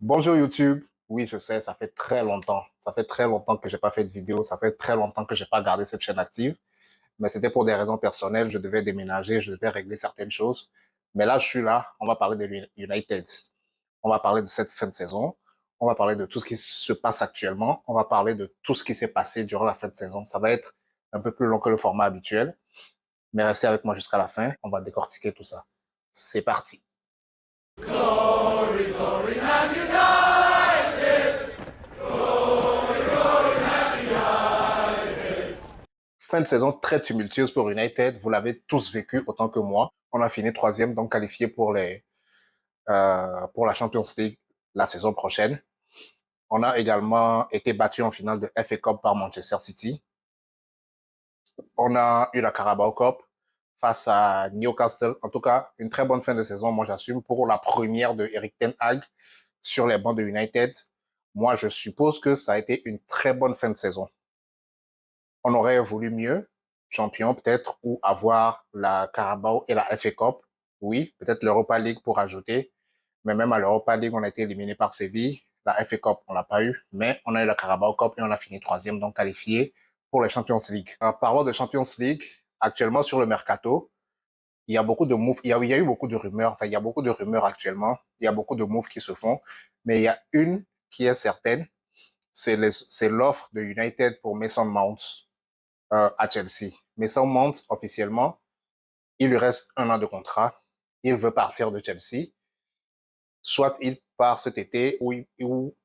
Bonjour YouTube. Oui, je sais, ça fait très longtemps. Ça fait très longtemps que j'ai pas fait de vidéo. Ça fait très longtemps que j'ai pas gardé cette chaîne active. Mais c'était pour des raisons personnelles. Je devais déménager, je devais régler certaines choses. Mais là, je suis là. On va parler de United. On va parler de cette fin de saison. On va parler de tout ce qui se passe actuellement. On va parler de tout ce qui s'est passé durant la fin de saison. Ça va être un peu plus long que le format habituel. Mais restez avec moi jusqu'à la fin. On va décortiquer tout ça. C'est parti. Glory, glory, Man United! Fin de saison très tumultueuse pour United. Vous l'avez tous vécu autant que moi. On a fini troisième, donc qualifié pour la Champions League la saison prochaine. On a également été battu en finale de FA Cup par Manchester City. On a eu la Carabao Cup face à Newcastle. En tout cas, une très bonne fin de saison. Moi, j'assume pour la première de Erik ten Hag sur les bancs de United. Moi, je suppose que ça a été une très bonne fin de saison. On aurait voulu mieux, champion peut-être, ou avoir la Carabao et la FA Cup. Oui, peut-être l'Europa League pour ajouter. Mais même à l'Europa League, on a été éliminé par Séville. La FA Cup, on l'a pas eu. Mais on a eu la Carabao Cup et on a fini troisième, donc qualifié pour les Champions League. Parlons de Champions League. Actuellement, sur le mercato, il y a beaucoup de moves. Il y a eu beaucoup de rumeurs. Enfin, il y a beaucoup de rumeurs actuellement. Il y a beaucoup de moves qui se font. Mais il y a une qui est certaine. C'est l'offre de United pour Mason Mount à Chelsea. Mais sans Mount, officiellement, il lui reste 1 an de contrat. Il veut partir de Chelsea. Soit il part cet été ou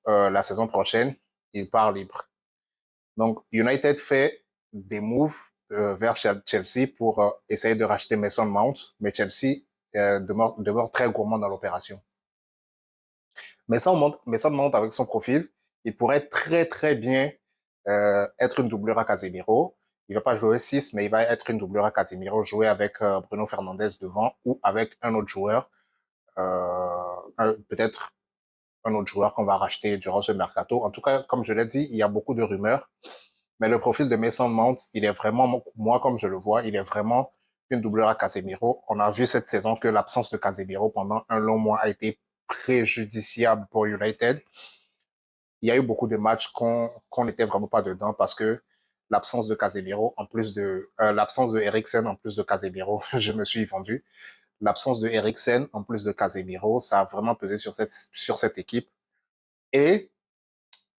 la saison prochaine, il part libre. Donc, United fait des moves vers Chelsea pour essayer de racheter Mason Mount, mais Chelsea demeure très gourmand dans l'opération. Mason Mount, avec son profil, il pourrait très bien être une doublure à Casemiro. Il va pas jouer 6, mais il va être une doublure à Casemiro, jouer avec Bruno Fernandes devant ou avec un autre joueur, peut-être un autre joueur qu'on va racheter durant ce mercato. En tout cas, comme je l'ai dit, il y a beaucoup de rumeurs, mais le profil de Mason Mount, il est vraiment, moi comme je le vois, il est vraiment une doublure à Casemiro. On a vu cette saison que l'absence de Casemiro pendant un long mois a été préjudiciable pour United. Il y a eu beaucoup de matchs qu'on n'était vraiment pas dedans parce que l'absence de Casemiro, en plus de l'absence de Eriksen, en plus de Casemiro, je me suis vendu. L'absence de Eriksen, en plus de Casemiro, ça a vraiment pesé sur cette équipe. Et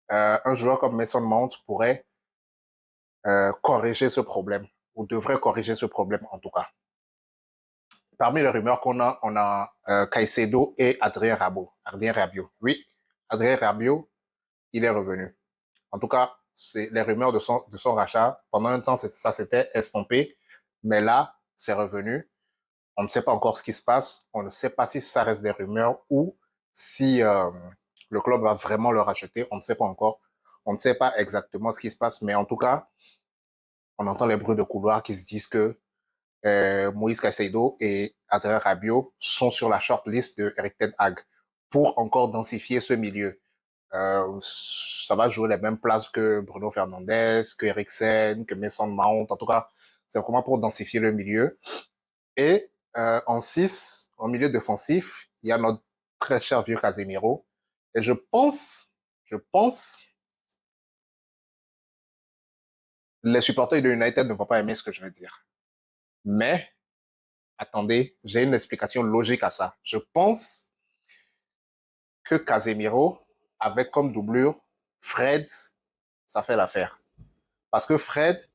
un joueur comme Mason Mount pourrait corriger ce problème, ou devrait corriger ce problème en tout cas. Parmi les rumeurs qu'on a, on a Caicedo et Adrien Rabiot. Adrien Rabiot, oui, Adrien Rabiot, il est revenu. En tout cas, c'est les rumeurs de son rachat. Pendant un temps, ça s'était estompé, mais là, c'est revenu. On ne sait pas encore ce qui se passe. On ne sait pas si ça reste des rumeurs ou si le club va vraiment le racheter. On ne sait pas encore. On ne sait pas exactement ce qui se passe, mais en tout cas, on entend les bruits de couloir qui se disent que Moïse Caicedo et Adrien Rabiot sont sur la shortlist de Erik ten Hag pour encore densifier ce milieu. Ça va jouer les mêmes places que Bruno Fernandes, que Eriksen, que Mason Mount. En tout cas, c'est vraiment pour densifier le milieu. Et en 6, en milieu défensif, il y a notre très cher vieux Casemiro. Et je pense, les supporters de United ne vont pas aimer ce que je vais dire. Mais, attendez, j'ai une explication logique à ça. Je pense que Casemiro, avec comme doublure Fred, ça fait l'affaire. Parce que Fred,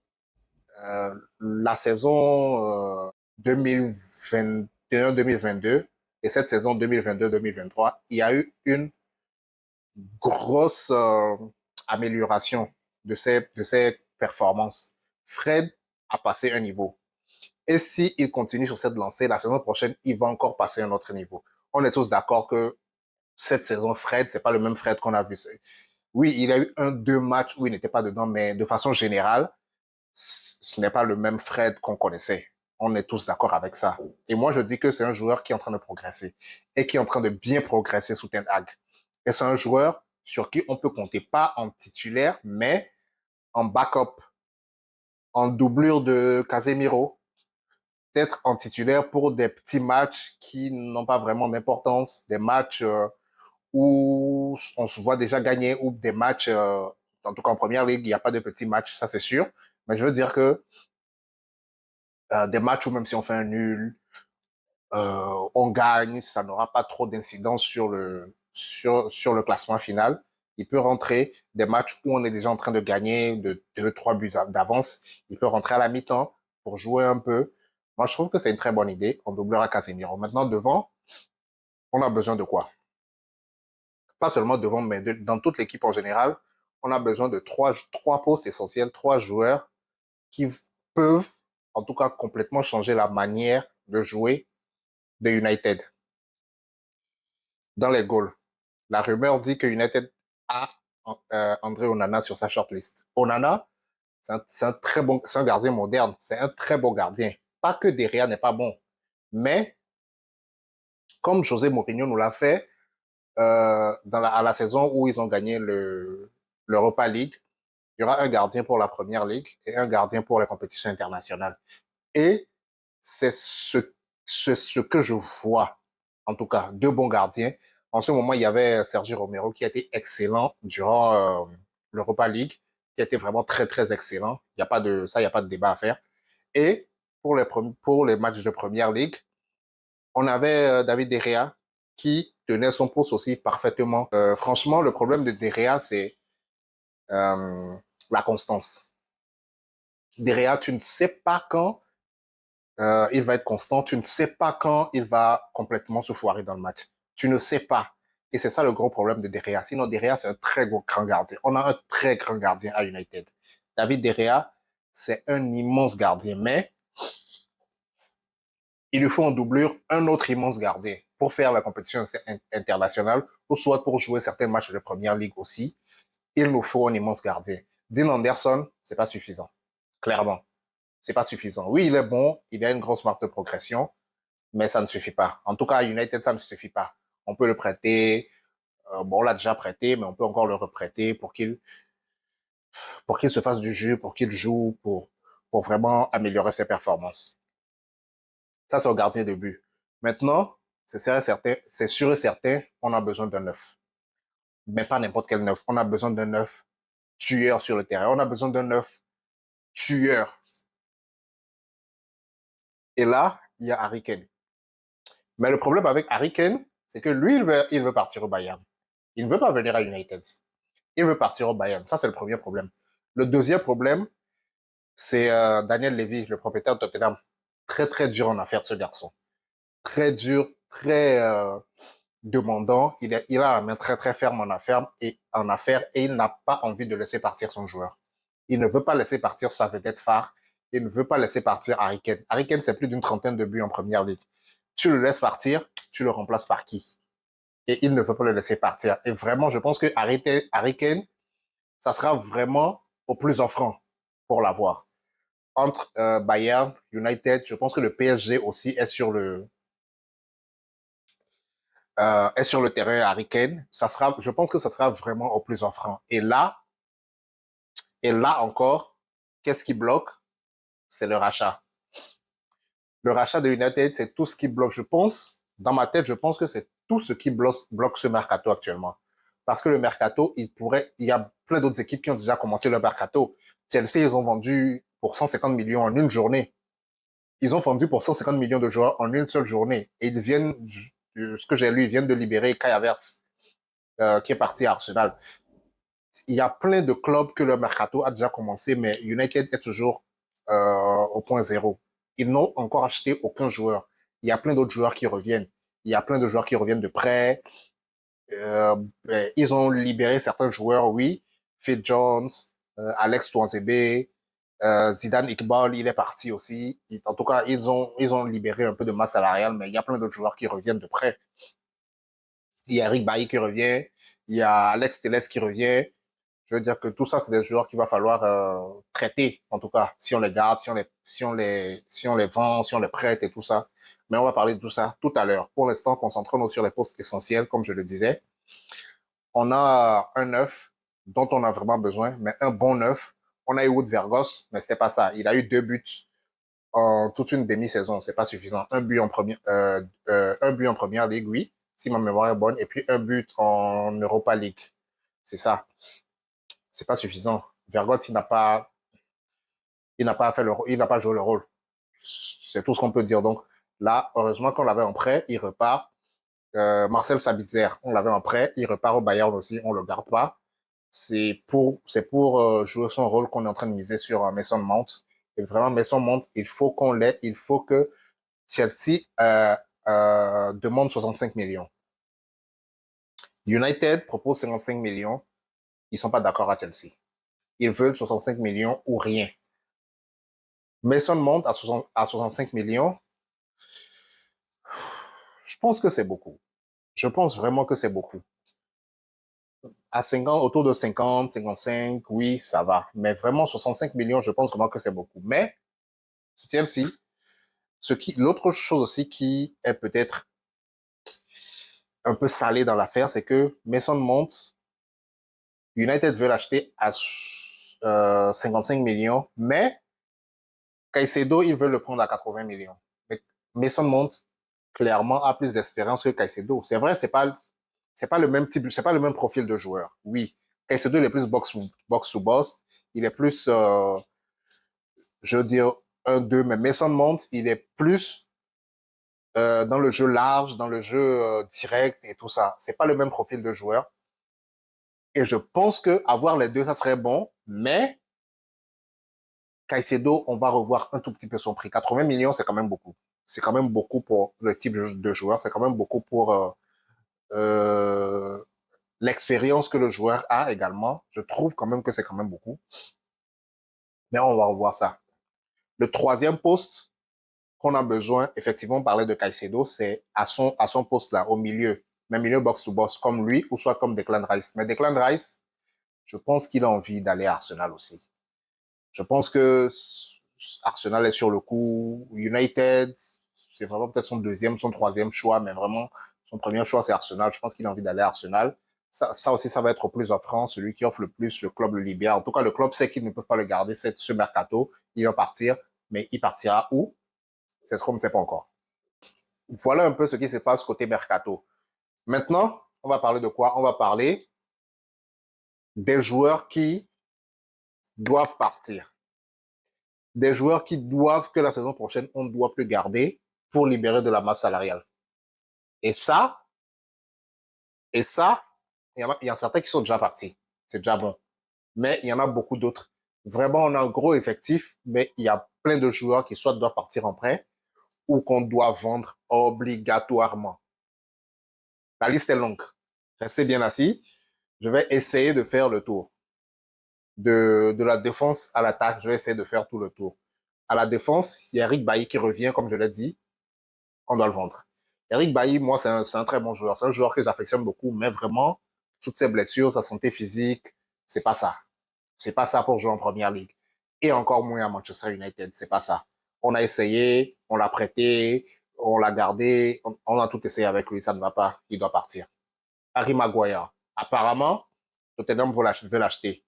la saison 2021-2022 et cette saison 2022-2023, il y a eu une grosse amélioration de ses performances. Fred a passé un niveau. Et si il continue sur cette lancée, la saison prochaine, il va encore passer un autre niveau. On est tous d'accord que cette saison, Fred, c'est pas le même Fred qu'on a vu. Oui, il y a eu 1, 2 matchs où il n'était pas dedans, mais de façon générale, ce n'est pas le même Fred qu'on connaissait. On est tous d'accord avec ça. Et moi, je dis que c'est un joueur qui est en train de progresser et qui est en train de bien progresser sous Ten Hag. Et c'est un joueur sur qui on peut compter, pas en titulaire, mais en backup, en doublure de Casemiro, peut-être en titulaire pour des petits matchs qui n'ont pas vraiment d'importance, des matchs où on se voit déjà gagner, ou des matchs, en tout cas en première ligue, il n'y a pas de petits matchs, ça c'est sûr. Mais je veux dire que des matchs où même si on fait un nul, on gagne, ça n'aura pas trop d'incidence sur le classement final. Il peut rentrer des matchs où on est déjà en train de gagner de 2, 3 buts d'avance. Il peut rentrer à la mi-temps pour jouer un peu. Moi, je trouve que c'est une très bonne idée. On doublera Casemiro. Maintenant, devant, on a besoin de quoi? Pas seulement devant, mais dans toute l'équipe en général, on a besoin de trois postes essentiels, trois joueurs qui peuvent, en tout cas, complètement changer la manière de jouer de United. Dans les goals, la rumeur dit que United a André Onana sur sa shortlist. Onana, c'est un très bon, c'est un gardien moderne, c'est un très bon gardien. Pas que Derrea n'est pas bon, mais comme José Mourinho nous l'a fait à la saison où ils ont gagné l'Europa League, il y aura un gardien pour la Première Ligue et un gardien pour les compétitions internationales. Et c'est ce que je vois, en tout cas, deux bons gardiens. En ce moment, il y avait Sergio Romero qui a été excellent durant l'Europa League, qui a été vraiment très, très excellent. Il n'y a pas de, ça, il n'y a pas de débat à faire. Et pour les matchs de Première Ligue, on avait David De Gea qui tenait son poste aussi parfaitement. Franchement, le problème de De Gea, c'est euh, la constance. De Gea, tu ne sais pas quand il va être constant. Tu ne sais pas quand il va complètement se foirer dans le match. Tu ne sais pas. Et c'est ça le gros problème de De Gea. Sinon, De Gea, c'est un très grand gardien. On a un très grand gardien à United. David De Gea, c'est un immense gardien, mais il lui faut en doublure un autre immense gardien pour faire la compétition internationale ou soit pour jouer certains matchs de première ligue aussi. Il nous faut un immense gardien. Dean Anderson, c'est pas suffisant. Clairement, c'est pas suffisant. Oui, il est bon, il a une grosse marque de progression, mais ça ne suffit pas. En tout cas, à United, ça ne suffit pas. On peut le prêter, bon, on l'a déjà prêté, mais on peut encore le reprêter pour qu'il se fasse du jeu, pour qu'il joue, pour vraiment améliorer ses performances. Ça, c'est au gardien de but. Maintenant, c'est sûr et certain, on a besoin d'un neuf. Mais pas n'importe quel neuf. On a besoin d'un neuf tueur sur le terrain. On a besoin d'un neuf tueur. Et là, il y a Harry Kane. Mais le problème avec Harry Kane, c'est que lui, il veut partir au Bayern. Il ne veut pas venir à United. Il veut partir au Bayern. Ça, c'est le premier problème. Le deuxième problème, c'est Daniel Levy, le propriétaire de Tottenham. Très, très dur en affaires, ce garçon. Très dur, très demandant. Il a la main très, très ferme en affaires et il n'a pas envie de laisser partir son joueur. Il ne veut pas laisser partir sa vedette phare. Il ne veut pas laisser partir Harry Kane. Harry Kane, c'est plus d'une trentaine de buts en première ligue. Tu le laisses partir, tu le remplaces par qui? Et il ne veut pas le laisser partir. Et vraiment, je pense que Harry Kane, ça sera vraiment au plus offrant pour l'avoir. Entre Bayern, United, je pense que le PSG aussi est sur le terrain Harry Kane. Je pense que ça sera vraiment au plus offrant. Et là encore, qu'est-ce qui bloque? C'est le rachat. Le rachat de United, c'est tout ce qui bloque. Je pense, dans ma tête, je pense que c'est tout ce qui bloque ce mercato actuellement. Parce que le mercato, il y a plein d'autres équipes qui ont déjà commencé le mercato. Chelsea, ils ont vendu pour 150 millions en une journée. Ils ont vendu pour 150 millions de joueurs en une seule journée. Et ce que j'ai lu, ils viennent de libérer Kai Havertz, qui est parti à Arsenal. Il y a plein de clubs que le mercato a déjà commencé, mais United est toujours au point zéro. Ils n'ont encore acheté aucun joueur. Il y a plein d'autres joueurs qui reviennent. Il y a plein de joueurs qui reviennent de prêt. Ils ont libéré certains joueurs, oui. Phil Jones, Alex Touanzebe, Zidane Iqbal, il est parti aussi. En tout cas, ils ont libéré un peu de masse salariale, mais il y a plein d'autres joueurs qui reviennent de prêt. Il y a Eric Bailly qui revient. Il y a Alex Telles qui revient. Je veux dire que tout ça, c'est des joueurs qu'il va falloir traiter, en tout cas, si on les garde, si on les vend, si on les prête et tout ça. Mais on va parler de tout ça tout à l'heure. Pour l'instant, concentrons-nous sur les postes essentiels, comme je le disais. On a un neuf dont on a vraiment besoin, mais un bon neuf. On a eu Wood Vergos, mais c'était pas ça. Il a eu 2 buts en toute une demi-saison. C'est pas suffisant. Un but en première ligue, oui. si ma mémoire est bonne, et puis un but en Europa League. C'est ça. C'est pas suffisant. Vergot, il n'a pas fait il n'a pas joué le rôle. C'est tout ce qu'on peut dire. Donc là, heureusement qu'on l'avait en prêt, il repart. Marcel Sabitzer, on l'avait en prêt, il repart au Bayern aussi, on le garde pas. C'est pour jouer son rôle qu'on est en train de miser sur Mason Mount. Et vraiment, Mason Mount, il faut qu'on l'ait, il faut que Chelsea demande 65 millions. United propose 55 millions, ils sont pas d'accord à Chelsea. Ils veulent 65 millions ou rien. Mason Mount à 65 millions, je pense que c'est beaucoup. Je pense vraiment que c'est beaucoup. À 50, autour de 50, 55, oui, ça va. Mais vraiment, 65 millions, je pense vraiment que c'est beaucoup. Mais, Chelsea, l'autre chose aussi qui est peut-être un peu salé dans l'affaire, c'est que Mason Mount, United veut l'acheter à 55 millions, mais Caicedo, ils veulent le prendre à 80 millions. Mais Mason Mount, clairement, a plus d'expérience que Caicedo. C'est vrai, c'est pas le même type, c'est pas le même profil de joueur. Oui. Caicedo, il est plus box to box. Il est plus, je veux dire, 1-2, mais Mason Mount, il est plus dans le jeu large, dans le jeu direct et tout ça. C'est pas le même profil de joueur. Et je pense que avoir les deux, ça serait bon, mais Caicedo, on va revoir un tout petit peu son prix. 80 millions, c'est quand même beaucoup. C'est quand même beaucoup pour le type de joueur. C'est quand même beaucoup pour l'expérience que le joueur a également. Je trouve quand même que c'est quand même beaucoup. Mais on va revoir ça. Le troisième poste qu'on a besoin, effectivement, on parlait de Caicedo, c'est à son poste là, au milieu. Mais milieu box-to-box, comme lui, ou soit comme Declan Rice. Mais Declan Rice, je pense qu'il a envie d'aller à Arsenal aussi. Je pense que Arsenal est sur le coup. United, c'est vraiment peut-être son deuxième, son troisième choix, mais vraiment, son premier choix, c'est Arsenal. Je pense qu'il a envie d'aller à Arsenal. Ça aussi, ça va être au plus offrant. Celui qui offre le plus, le club le libère. En tout cas, le club sait qu'ils ne peuvent pas le garder ce mercato. Il va partir, mais il partira où? C'est ce qu'on ne sait pas encore. Voilà un peu ce qui se passe côté mercato. Maintenant, on va parler de quoi? On va parler des joueurs qui doivent partir. Des joueurs qui doivent que la saison prochaine, on ne doit plus garder pour libérer de la masse salariale. Et ça, il y en a certains qui sont déjà partis. C'est déjà bon. Mais il y en a beaucoup d'autres. Vraiment, on a un gros effectif, mais il y a plein de joueurs qui soit doivent partir en prêt ou qu'on doit vendre obligatoirement. La liste est longue. Restez bien assis. Je vais essayer de faire le tour. De la défense à l'attaque, je vais essayer de faire tout le tour. À la défense, il y a Eric Bailly qui revient, comme je l'ai dit. On doit le vendre. Eric Bailly, moi, c'est un très bon joueur. C'est un joueur que j'affectionne beaucoup, mais vraiment, toutes ses blessures, sa santé physique, c'est pas ça. C'est pas ça pour jouer en première ligue. Et encore moins à Manchester United, c'est pas ça. On a essayé, on l'a prêté, on l'a gardé, on a tout essayé avec lui, ça ne va pas, il doit partir. Harry Maguire, apparemment, Tottenham veut l'acheter.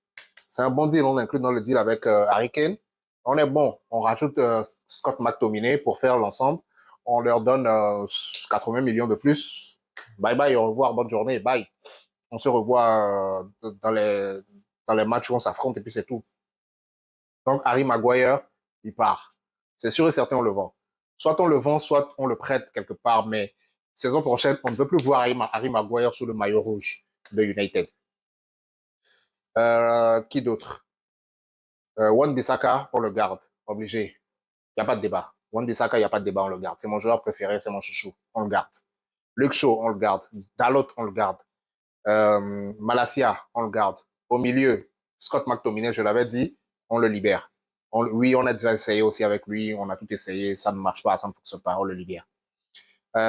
C'est un bon deal, on l'inclut dans le deal avec Harry Kane. On est bon, on rajoute Scott McTominay pour faire l'ensemble. On leur donne 80 millions de plus. Bye bye, au revoir, bonne journée, bye. On se revoit dans les matchs où on s'affronte et puis c'est tout. Donc Harry Maguire, il part. C'est sûr et certain, on le vend. Soit on le vend, soit on le prête quelque part, mais saison prochaine, on ne veut plus voir Harry Maguire sous le maillot rouge de United. Qui d'autre? Wan-Bissaka, on le garde, obligé. Il n'y a pas de débat. Wan-Bissaka, il n'y a pas de débat, on le garde. C'est mon joueur préféré, c'est mon chouchou, on le garde. Luke Shaw, on le garde. Dalot, on le garde. Malacia, on le garde. Au milieu, Scott McTominay, je l'avais dit, on le libère. Oui, on a déjà essayé aussi avec lui, on a tout essayé, ça ne marche pas, ça ne fonctionne pas, on le libère.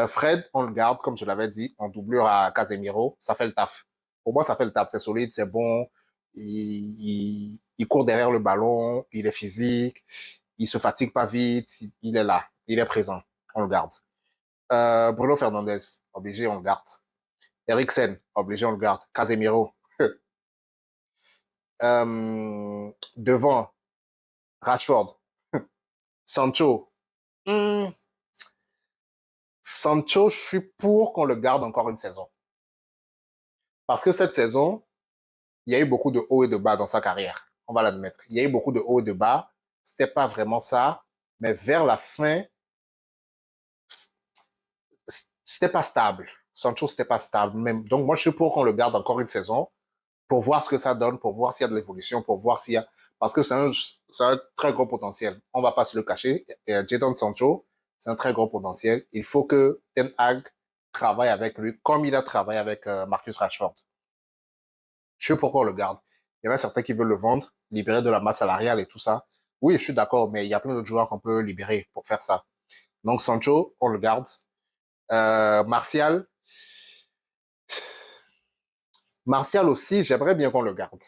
Fred, on le garde, comme je l'avais dit, en doublure à Casemiro, ça fait le taf. Pour moi, ça fait le taf, c'est solide, c'est bon, il court derrière le ballon, il est physique, il se fatigue pas vite, il est là, il est présent, on le garde. Bruno Fernandes, obligé, on le garde. Eriksen, obligé, on le garde. Casemiro. Devant, Rashford. Sancho. Sancho, je suis pour qu'on le garde encore une saison. Parce que cette saison, il y a eu beaucoup de hauts et de bas dans sa carrière. On va l'admettre. Il y a eu beaucoup de hauts et de bas. C'était pas vraiment ça. Mais vers la fin, c'était pas stable. Sancho, c'était pas stable. Même. Donc, moi, je suis pour qu'on le garde encore une saison pour voir ce que ça donne, pour voir s'il y a de l'évolution, pour voir s'il y a... Parce que c'est un très gros potentiel. On va pas se le cacher. Jadon Sancho, c'est un très gros potentiel. Il faut que Ten Hag travaille avec lui comme il a travaillé avec Marcus Rashford. Je sais pourquoi on le garde. Il y en a certains qui veulent le vendre, libérer de la masse salariale et tout ça. Oui, je suis d'accord, mais il y a plein d'autres joueurs qu'on peut libérer pour faire ça. Donc Sancho, on le garde. Martial, Martial aussi, j'aimerais bien qu'on le garde.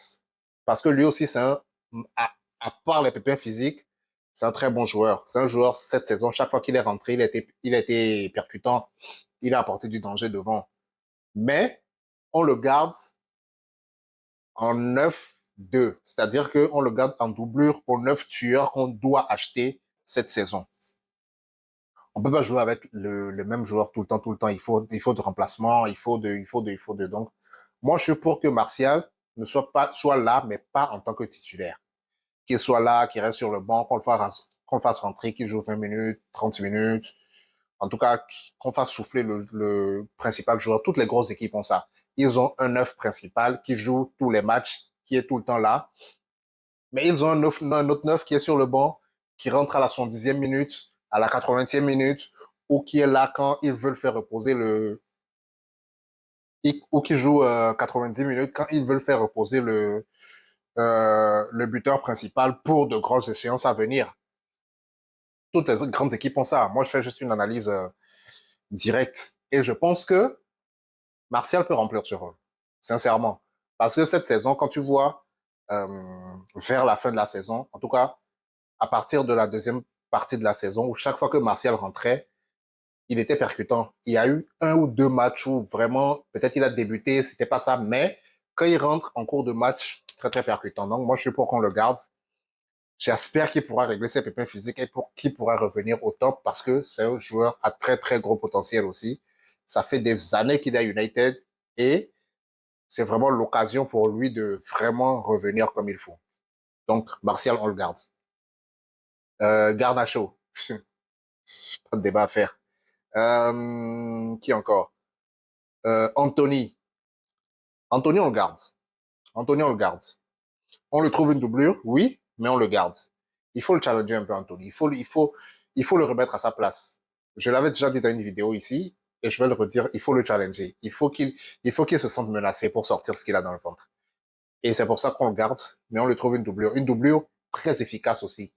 Parce que lui aussi, c'est un, à part les pépins physiques, c'est un très bon joueur. C'est un joueur, cette saison, chaque fois qu'il est rentré, il a été percutant. Il a apporté du danger devant. Mais, on le garde en 9-2. C'est-à-dire qu'on le garde en doublure pour 9 tueurs qu'on doit acheter cette saison. On peut pas jouer avec le même joueur tout le temps, tout le temps. Il faut de remplacement, il faut de. Donc, moi, je suis pour que Martial ne soit là, mais pas en tant que titulaire. Qu'il soit là, qu'il reste sur le banc, qu'on le fasse rentrer, qu'il joue 20 minutes, 30 minutes. En tout cas, qu'on fasse souffler le principal joueur. Toutes les grosses équipes ont ça. Ils ont un neuf principal qui joue tous les matchs, qui est tout le temps là. Mais ils ont un autre neuf qui est sur le banc, qui rentre à la 70e minute, à la 80e minute, ou qui est là quand ils veulent faire reposer ou qui joue 90 minutes quand ils veulent faire reposer le buteur principal pour de grosses séances à venir. Toutes les grandes équipes ont ça. Moi, je fais juste une analyse directe. Et je pense que Martial peut remplir ce rôle. Sincèrement. Parce que cette saison, quand tu vois vers la fin de la saison, en tout cas, à partir de la deuxième partie de la saison, où chaque fois que Martial rentrait, il était percutant. Il y a eu un ou deux matchs où vraiment, peut-être il a débuté, c'était pas ça, mais quand il rentre en cours de match, très très percutant. Donc moi, je suis pour qu'on le garde. J'espère qu'il pourra régler ses pépins physiques et qu'il pourra revenir au top parce que c'est un joueur à très très gros potentiel aussi. Ça fait des années qu'il est à United et c'est vraiment l'occasion pour lui de vraiment revenir comme il faut. Donc, Martial, on le garde. Garnacho, pas de débat à faire. Qui encore? Anthony. Anthony, on le garde. Anthony, on le garde. On le trouve une doublure, oui, mais on le garde. Il faut le challenger un peu, Anthony. Il faut le remettre à sa place. Je l'avais déjà dit dans une vidéo ici, et je vais le redire, il faut le challenger. Il faut qu'il se sente menacé pour sortir ce qu'il a dans le ventre. Et c'est pour ça qu'on le garde, mais on le trouve une doublure. Une doublure très efficace aussi.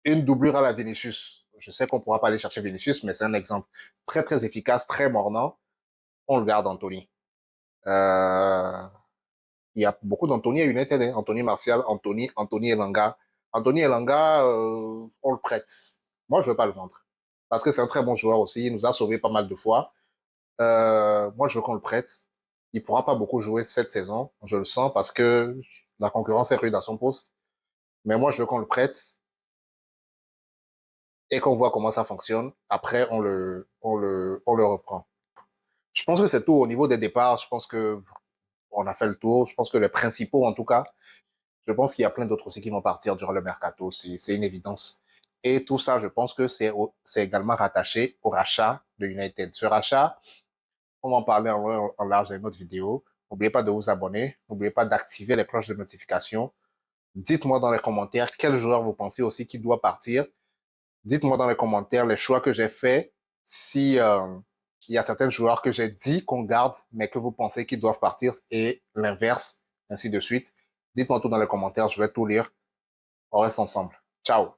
Une doublure à la Vinicius. Je sais qu'on pourra pas aller chercher Vinicius, mais c'est un exemple très, très efficace, très mordant. On le garde, Anthony. Il y a beaucoup d'Anthony à United, hein. Anthony Martial, Anthony Elanga. Anthony Elanga, on le prête. Moi, je veux pas le vendre. Parce que c'est un très bon joueur aussi. Il nous a sauvé pas mal de fois. Moi, je veux qu'on le prête. Il pourra pas beaucoup jouer cette saison. Je le sens parce que la concurrence est rude à son poste. Mais moi, je veux qu'on le prête et qu'on voit comment ça fonctionne. Après, on le reprend. Je pense que c'est tout au niveau des départs. Je pense que on a fait le tour. Je pense que les principaux, en tout cas, je pense qu'il y a plein d'autres aussi qui vont partir durant le mercato. C'est une évidence. Et tout ça, je pense que c'est également rattaché au rachat de United. Ce rachat, on va en parler en large dans une autre vidéo. N'oubliez pas de vous abonner. N'oubliez pas d'activer les cloches de notification. Dites-moi dans les commentaires quel joueur vous pensez aussi qui doit partir. Dites-moi dans les commentaires les choix que j'ai faits. Si il y a certains joueurs que j'ai dit qu'on garde, mais que vous pensez qu'ils doivent partir et l'inverse, ainsi de suite. Dites-moi tout dans les commentaires, je vais tout lire. On reste ensemble. Ciao.